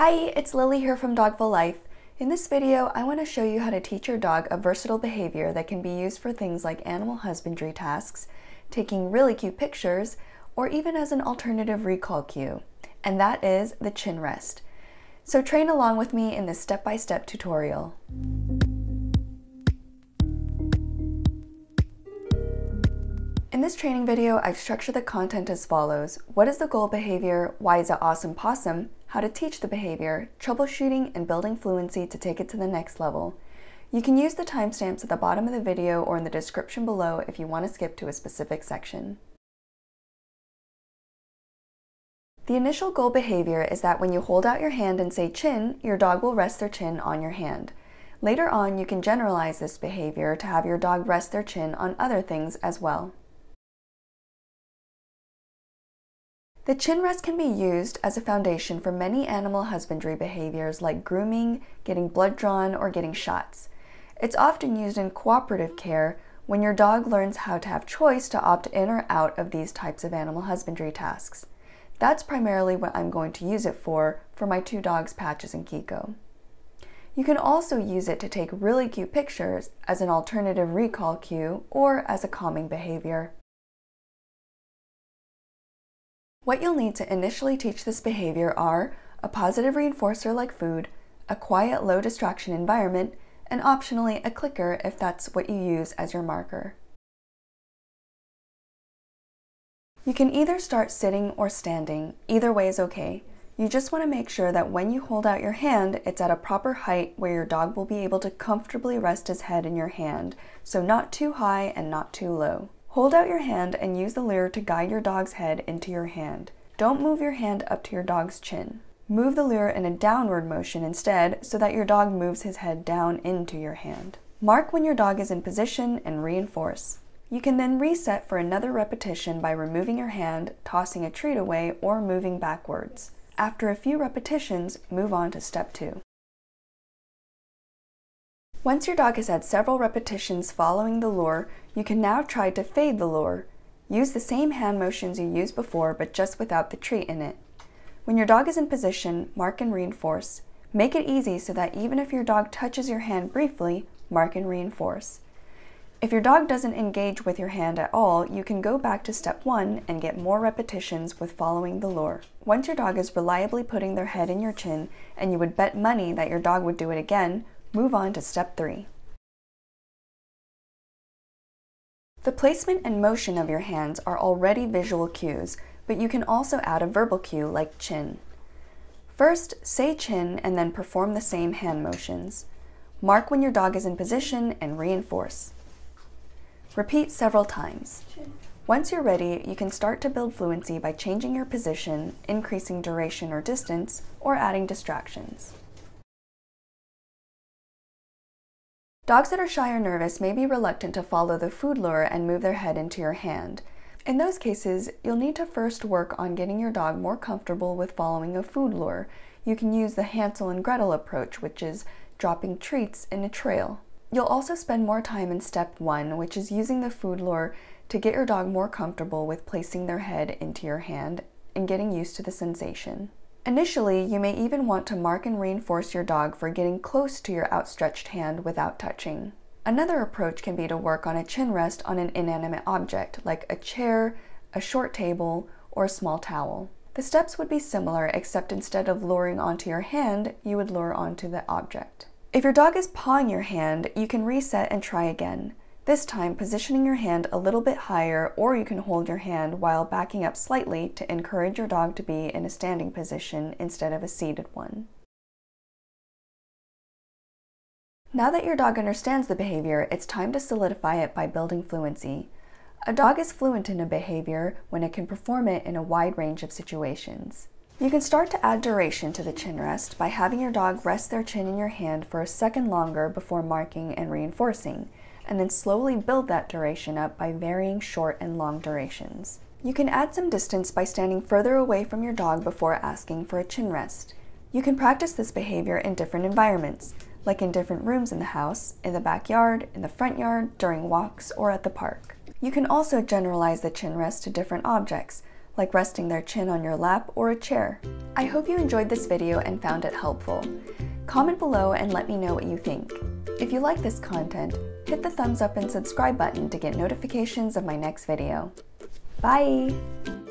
Hi, it's Lily here from Dogfullife. In this video, I want to show you how to teach your dog a versatile behavior that can be used for things like animal husbandry tasks, taking really cute pictures, or even as an alternative recall cue, and that is the chin rest. So train along with me in this step-by-step tutorial. In this training video, I've structured the content as follows: what is the goal behavior, why is it awesome possum, how to teach the behavior, troubleshooting, and building fluency to take it to the next level. You can use the timestamps at the bottom of the video or in the description below if you want to skip to a specific section. The initial goal behavior is that when you hold out your hand and say chin, your dog will rest their chin on your hand. Later on, you can generalize this behavior to have your dog rest their chin on other things as well. The chin rest can be used as a foundation for many animal husbandry behaviors like grooming, getting blood drawn, or getting shots. It's often used in cooperative care when your dog learns how to have choice to opt in or out of these types of animal husbandry tasks. That's primarily what I'm going to use it for my two dogs, Patches and Kiko. You can also use it to take really cute pictures as an alternative recall cue or as a calming behavior. What you'll need to initially teach this behavior are a positive reinforcer like food, a quiet, low distraction environment, and optionally a clicker if that's what you use as your marker. You can either start sitting or standing. Either way is okay. You just want to make sure that when you hold out your hand, it's at a proper height where your dog will be able to comfortably rest his head in your hand, so not too high and not too low. Hold out your hand and use the lure to guide your dog's head into your hand. Don't move your hand up to your dog's chin. Move the lure in a downward motion instead so that your dog moves his head down into your hand. Mark when your dog is in position and reinforce. You can then reset for another repetition by removing your hand, tossing a treat away, or moving backwards. After a few repetitions, move on to step 2. Once your dog has had several repetitions following the lure, you can now try to fade the lure. Use the same hand motions you used before, but just without the treat in it. When your dog is in position, mark and reinforce. Make it easy so that even if your dog touches your hand briefly, mark and reinforce. If your dog doesn't engage with your hand at all, you can go back to step 1 and get more repetitions with following the lure. Once your dog is reliably putting their head in your chin, and you would bet money that your dog would do it again, move on to step 3. The placement and motion of your hands are already visual cues, but you can also add a verbal cue like chin. First, say chin and then perform the same hand motions. Mark when your dog is in position and reinforce. Repeat several times. Once you're ready, you can start to build fluency by changing your position, increasing duration or distance, or adding distractions. Dogs that are shy or nervous may be reluctant to follow the food lure and move their head into your hand. In those cases, you'll need to first work on getting your dog more comfortable with following a food lure. You can use the Hansel and Gretel approach, which is dropping treats in a trail. You'll also spend more time in step 1, which is using the food lure to get your dog more comfortable with placing their head into your hand and getting used to the sensation. Initially, you may even want to mark and reinforce your dog for getting close to your outstretched hand without touching. Another approach can be to work on a chin rest on an inanimate object, like a chair, a short table, or a small towel. The steps would be similar, except instead of luring onto your hand, you would lure onto the object. If your dog is pawing your hand, you can reset and try again. This time, positioning your hand a little bit higher, or you can hold your hand while backing up slightly to encourage your dog to be in a standing position instead of a seated one. Now that your dog understands the behavior, it's time to solidify it by building fluency. A dog is fluent in a behavior when it can perform it in a wide range of situations. You can start to add duration to the chin rest by having your dog rest their chin in your hand for a second longer before marking and reinforcing, and then slowly build that duration up by varying short and long durations. You can add some distance by standing further away from your dog before asking for a chin rest. You can practice this behavior in different environments, like in different rooms in the house, in the backyard, in the front yard, during walks, or at the park. You can also generalize the chin rest to different objects, like resting their chin on your lap or a chair. I hope you enjoyed this video and found it helpful. Comment below and let me know what you think. If you like this content, hit the thumbs up and subscribe button to get notifications of my next video. Bye!